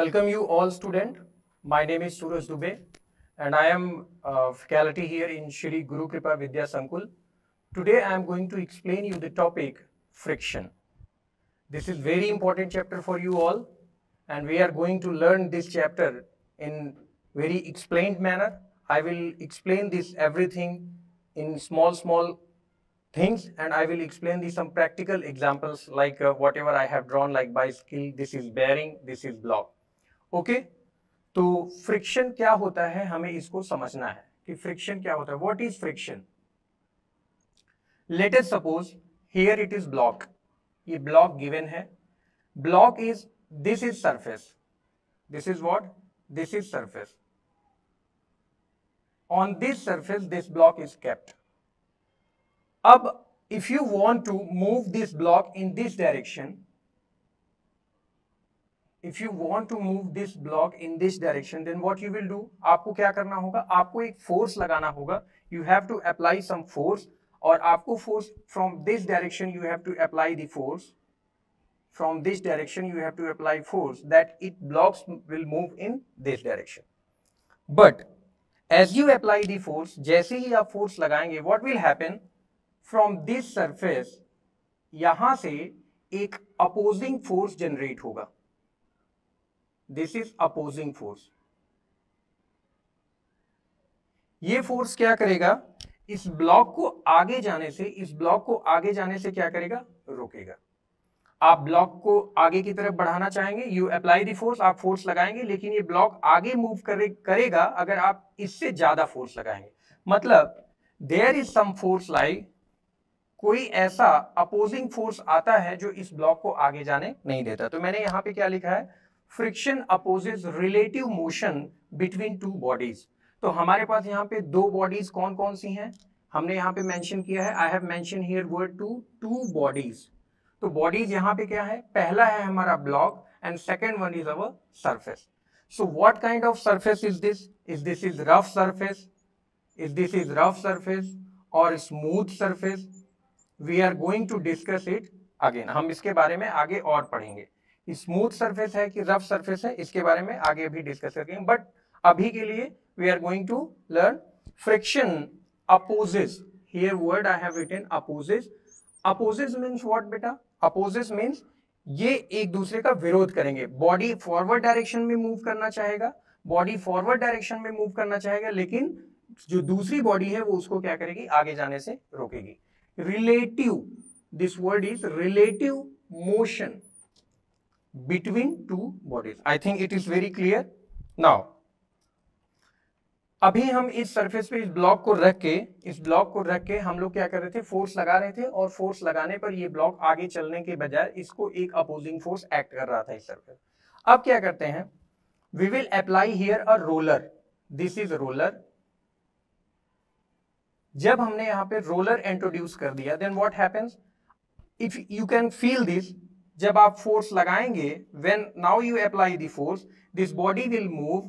Welcome you all student. My name is Suraj Dubey and I am faculty here in Shri Guru Kripa Vidya Sankul. Today I am going to explain you the topic friction. This is very important chapter for you all and we are going to learn this chapter in very explained manner. I will explain this everything in small things and I will explain these some practical examples like whatever I have drawn like bicycle, this is bearing, this is block. Okay तो friction क्या होता है हमें इसको समझना है कि friction क्या होता है. What is friction? Let us suppose here it is block. ये ब्लॉक गिवन है. Block is this is surface. This is what? This is surface. On this surface this block is kept. अब if you want to move this block in this direction, if you want to move this block in this direction, then what you will do, आपको क्या करना होगा? आपको एक force लगाना होगा. You have to apply some force और आपको force from this direction you have to apply the force. From this direction you have to apply force that it blocks will move in this direction. But as you apply the force, जैसे ही आप force लगाएंगे, what will happen? From this surface यहां से एक opposing force generate होगा. This is opposing force. ये force क्या करेगा? इस ब्लॉक को आगे जाने से क्या करेगा? रोकेगा. आप ब्लॉक को आगे की तरफ बढ़ाना चाहेंगे, यू अप्लाई द फोर्स, आप फोर्स लगाएंगे, लेकिन ये ब्लॉक आगे मूव करेगा अगर आप इससे ज्यादा फोर्स लगाएंगे. मतलब there is some force like कोई ऐसा अपोजिंग फोर्स आता है जो इस ब्लॉक को आगे जाने नहीं देता. तो मैंने यहां पे क्या लिखा है? Friction opposes relative motion between two bodies. तो हमारे पास यहाँ पे दो बॉडीज कौन कौन सी हैं हमने यहाँ पे मेंशन किया है. I have mention here word two bodies. तो बॉडीज यहाँ पे क्या है? पहला है हमारा block and second one is our surface. So what kind of surface is this? This is rough surface? This is rough surface और smooth surface? We are going to discuss it again. हम इसके बारे में आगे और पढ़ेंगे. Smooth surface है कि रफ सरफेस है, इसके बारे में आगे भी डिस्कस करेंगे. बट अभी के लिए we are going to learn friction opposes. Here word I have written opposes. Opposes means what बेटा? अपोजेस मींस ये एक दूसरे का विरोध करेंगे. बॉडी फॉरवर्ड डायरेक्शन में मूव करना चाहेगा, लेकिन जो दूसरी बॉडी है वो उसको क्या करेगी? आगे जाने से रोकेगी. Relative, this word is relative motion between two bodies. I think it is very clear. Now, अभी हम इस सरफेस पे इस ब्लॉक को रख के हम लोग क्या कर रहे थे? फोर्स लगा रहे थे और फोर्स लगाने पर ये ब्लॉक आगे चलने के बजाय इसको एक अपोजिंग फोर्स एक्ट कर रहा था इस सरफेस. अब क्या करते हैं? We will apply here a roller. This is roller. जब हमने यहाँ पे रोलर इंट्रोड्यूस कर दिया, then what happens? If you can feel this, जब आप फोर्स लगाएंगे, when now you apply the force, this body will move.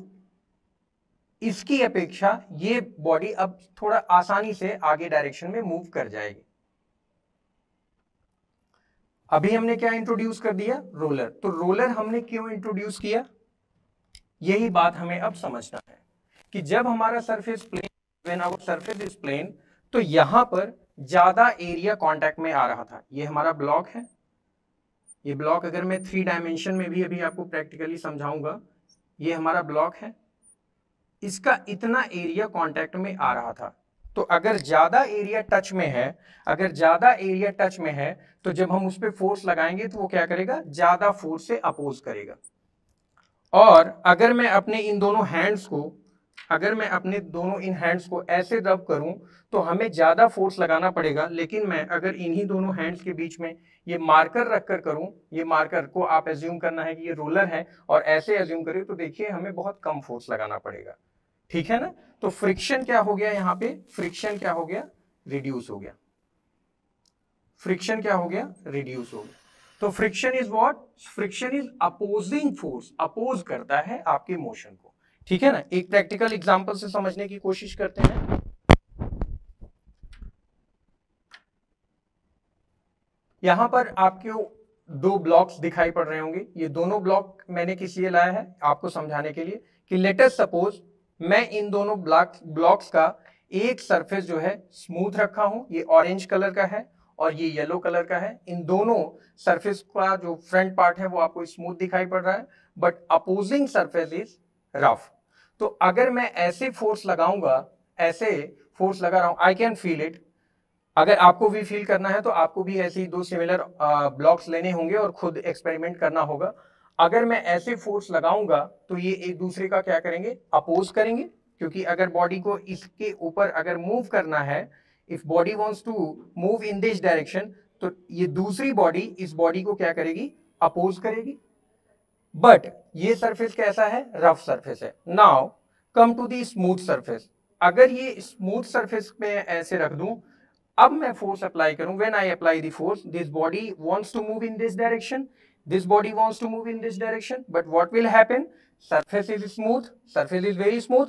इसकी अपेक्षा ये बॉडी अब थोड़ा आसानी से आगे डायरेक्शन में मूव कर जाएगी. अभी हमने क्या इंट्रोड्यूस कर दिया? रोलर. तो रोलर हमने क्यों इंट्रोड्यूस किया? यही बात हमें अब समझना है कि जब हमारा surface plane, when our surface is plane, तो यहां पर ज्यादा एरिया कांटेक्ट में आ रहा था. ये हमारा ब्लॉक है. ये ब्लॉक अगर मैं 3 डायमेंशन में भी अभी आपको प्रैक्टिकली समझाऊंगा, ये हमारा ब्लॉक है. इसका इतना एरिया कांटेक्ट में आ रहा था. तो अगर ज्यादा एरिया टच में है तो जब हम उस पर फोर्स लगाएंगे तो वो क्या करेगा? ज्यादा फोर्स से अपोज करेगा. और अगर मैं अपने इन हैंड्स को ऐसे रब करूं तो हमें ज्यादा फोर्स लगाना पड़ेगा. लेकिन मैं अगर इन्हीं दोनों हैंड्स के बीच में ये मार्कर रखकर करूं, ये मार्कर को आप एज्यूम करना है कि ये रोलर है और ऐसे एज्यूम करें तो देखिए हमें बहुत कम फोर्स लगाना पड़ेगा. ठीक है ना? तो फ्रिक्शन क्या हो गया? यहाँ पे फ्रिक्शन क्या हो गया? रिड्यूस हो गया. तो friction is what? Friction is opposing force. Oppose करता है आपके मोशन को. ठीक है ना? एक प्रैक्टिकल एग्जांपल से समझने की कोशिश करते हैं. यहां पर आपको दो ब्लॉक्स दिखाई पड़ रहे होंगे। ये दोनों ब्लॉक मैंने किस लिए लाया है, आपको समझाने के लिए कि लेट अस सपोज मैं इन दोनों ब्लॉक्स का एक सरफेस जो है स्मूथ रखा हूं, ये ऑरेंज कलर का है और ये येलो कलर का है। इन दोनों सरफेस का जो फ्रंट पार्ट है वो आपको स्मूथ दिखाई पड़ रहा है, but opposing surface is rough. तो अगर मैं ऐसे फोर्स लगाऊंगा, ऐसे फोर्स लगा रहा हूं, आई कैन फील इट। अगर आपको भी फील करना है तो आपको भी ऐसे ही दो सिमिलर ब्लॉक्स लेने होंगे और खुद एक्सपेरिमेंट करना होगा। अगर मैं ऐसे फोर्स लगाऊंगा तो ये एक दूसरे का क्या करेंगे, अपोज करेंगे, क्योंकि अगर बॉडी को इसके ऊपर अगर मूव करना है, if body wants to move in this direction, तो ये दूसरी बॉडी इस बॉडी को क्या करेगी, अपोज करेगी। बट ये सरफेस कैसा है, रफ सरफेस है। Now come to the smooth surface. अगर ये स्मूथ सरफेस में ऐसे रख दूं, अब मैं फोर्स अप्लाई करूं, when I apply the force, this body wants to move in this direction, this body wants to move in this direction, but what will happen, surface is smooth, surface is very smooth,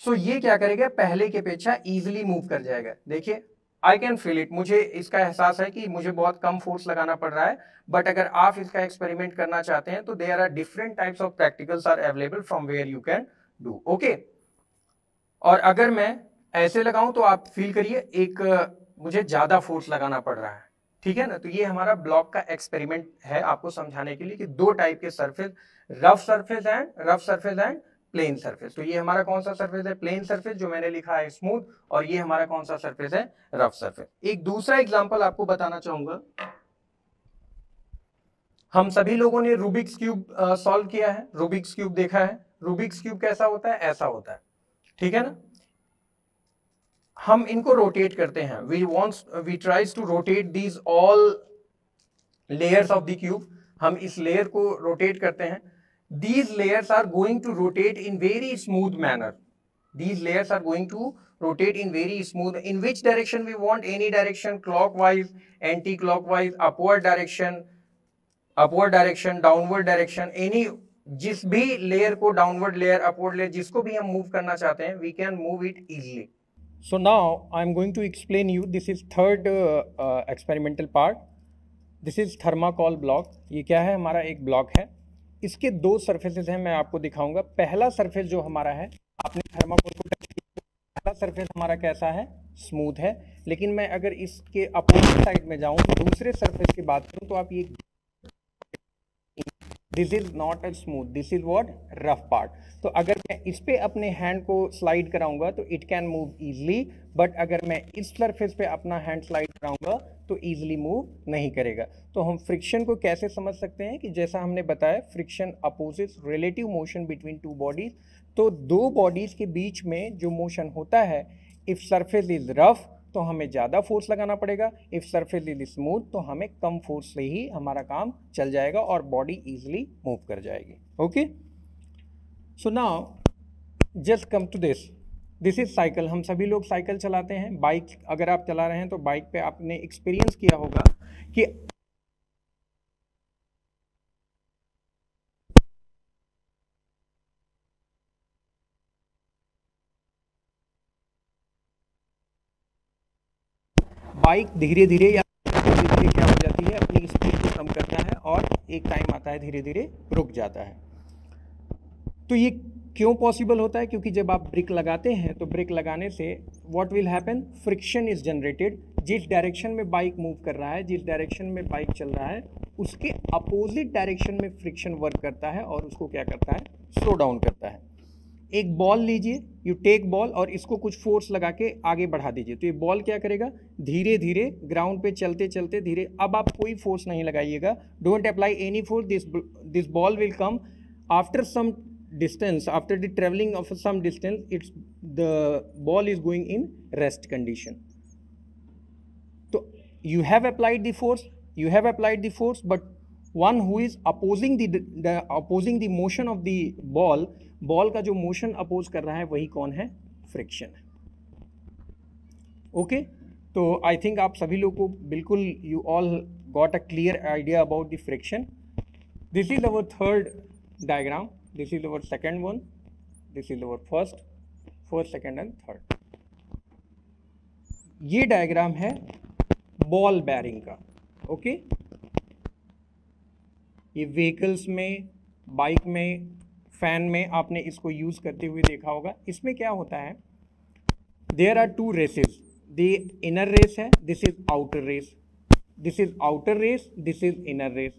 so ये क्या करेगा, पहले के अपेक्षा easily move कर जाएगा। देखिए I can feel it, मुझे इसका एहसास है कि मुझे बहुत कम फोर्स लगाना पड़ रहा है। बट अगर आप इसका एक्सपेरिमेंट करना चाहते हैं तो there are different types of practicals are available from where you can do, okay. और अगर मैं ऐसे लगाऊं तो आप फील करिए एक मुझे ज्यादा फोर्स लगाना पड़ रहा है, ठीक है ना। तो ये हमारा ब्लॉक का एक्सपेरिमेंट है आपको समझाने के लिए कि दो टाइप के surface, rough surface and plane surface. तो ये हमारा कौन सा सरफेस है, प्लेन सरफेस, जो मैंने लिखा है स्मूथ, और ये हमारा कौन सा सरफेस है, रफ सरफेस। एक दूसरा एग्जांपल आपको बताना चाहूंगा। हम सभी लोगों ने रूबिक्स क्यूब सॉल्व किया है, रूबिक्स क्यूब देखा है। रूबिक्स क्यूब कैसा होता है, ऐसा होता है, ठीक है ना। हम इनको रोटेट करते हैं, we tries to rotate these all layers of the cube. हम इस लेयर को रोटेट करते हैं। These layers are going to rotate in very smooth manner. These layers are going to rotate in very smooth. In which direction we want? Any direction, clockwise, anti-clockwise, upward direction, downward direction. Any जिस भी layer को downward layer, upward layer, जिसको भी हम move करना चाहते हैं, we can move it easily. So now I am going to explain you. This is third experimental part. This is thermocol block. ये क्या है, हमारा एक ब्लॉक है, इसके दो सरफेसेस हैं, मैं आपको दिखाऊंगा। पहला सरफेस जो हमारा है, आपने थर्माकोल को टच किया, पहला सरफेस हमारा कैसा है, स्मूथ है। लेकिन मैं अगर इसके अपोजिट साइड में जाऊं, दूसरे सरफेस की बात करूं, तो आप ये this is not a smooth, this is what, rough part. तो अगर मैं इस पे अपने हैंड को स्लाइड कराऊंगा तो it can move easily, but अगर मैं इस सरफेस पे अपना हैंड स्लाइड कराऊंगा तो इजीली मूव नहीं करेगा। तो हम फ्रिक्शन को कैसे समझ सकते हैं कि जैसा हमने बताया, friction opposites relative motion between two bodies. तो दो बॉडीज के बीच में जो मोशन होता है, इफ सरफेस इज रफ तो हमें ज़्यादा फोर्स लगाना पड़ेगा, इफ सरफेस इज स्मूथ तो हमें कम फोर्स से ही हमारा काम चल जाएगा और बॉडी इजीली मूव कर जाएगी, okay. So now just come to this is cycle. हम सभी लोग साइकिल चलाते हैं, बाइक अगर आप चला रहे हैं तो बाइक पे आपने एक्सपीरियंस किया होगा कि बाइक धीरे धीरे या क्या हो जाती है, अपनी स्पीड को कम करता है और एक टाइम आता है धीरे धीरे रुक जाता है। तो ये क्यों पॉसिबल होता है, क्योंकि जब आप ब्रेक लगाते हैं तो ब्रेक लगाने से what will happen, friction is generated. जिस डायरेक्शन में बाइक मूव कर रहा है, जिस डायरेक्शन में बाइक चल रहा है, उसके अपोजिट डायरेक्शन में फ्रिक्शन वर्क करता है और उसको क्या करता है, स्लो डाउन करता है। एक बॉल लीजिए, यू टेक बॉल और इसको कुछ फोर्स लगा के आगे बढ़ा दीजिए, तो ये बॉल क्या करेगा, धीरे धीरे ग्राउंड पे चलते चलते धीरे, अब आप कोई फोर्स नहीं लगाइएगा, don't apply any force, this ball will come after some distance, after the traveling of some distance, the ball is going in rest condition. So you have applied the force, but one who is opposing the motion of the ball का जो motion oppose कर रहा है वही कौन है, friction है, okay। तो I think आप सभी लोग को बिल्कुल you all got a clear idea about the friction. This is our third diagram. This is our second one, this is our first, second and third. ये डायग्राम है ball bearing का, okay. ये vehicles में, bike में, fan में आपने इसको use करते हुए देखा होगा। इसमें क्या होता है, there are two races, the inner race है, this is outer race, this is outer race, this is inner race.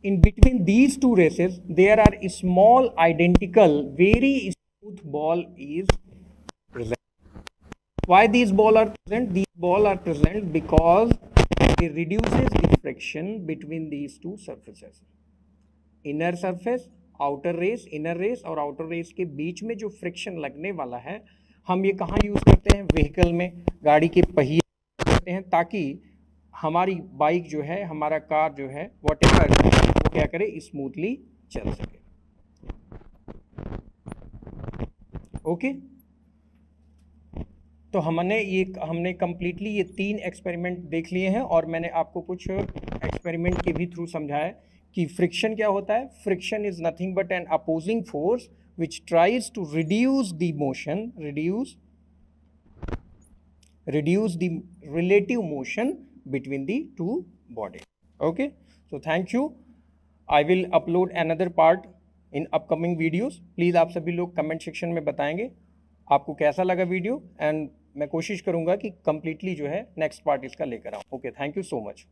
In between these two races, there are a small identical, very smooth ball is present. Why these ball are present? These ball are present because it reduces the friction between these two surfaces. Inner surface, outer race, inner race और outer race के बीच में जो friction लगने वाला है, हम ये कहाँ यूज करते हैं? व्हीकल में, गाड़ी के पहिए करते हैं, ताकि हमारी बाइक जो है, हमारा कार जो है, वॉटेवर वो क्या करे, स्मूथली चल सके। ओके, तो हमने कंप्लीटली ये 3 एक्सपेरिमेंट देख लिए हैं और मैंने आपको कुछ एक्सपेरिमेंट के भी थ्रू समझाया कि फ्रिक्शन क्या होता है। Friction is nothing but an opposing force which tries to reduce the motion, reduce the relative motion between the two bodies. Okay, so thank you. I will upload another part in upcoming videos. Please आप सभी लोग comment section में बताएंगे आपको कैसा लगा video, and मैं कोशिश करूंगा कि कंप्लीटली जो है नेक्स्ट पार्ट इसका लेकर आऊं। Okay, thank you so much.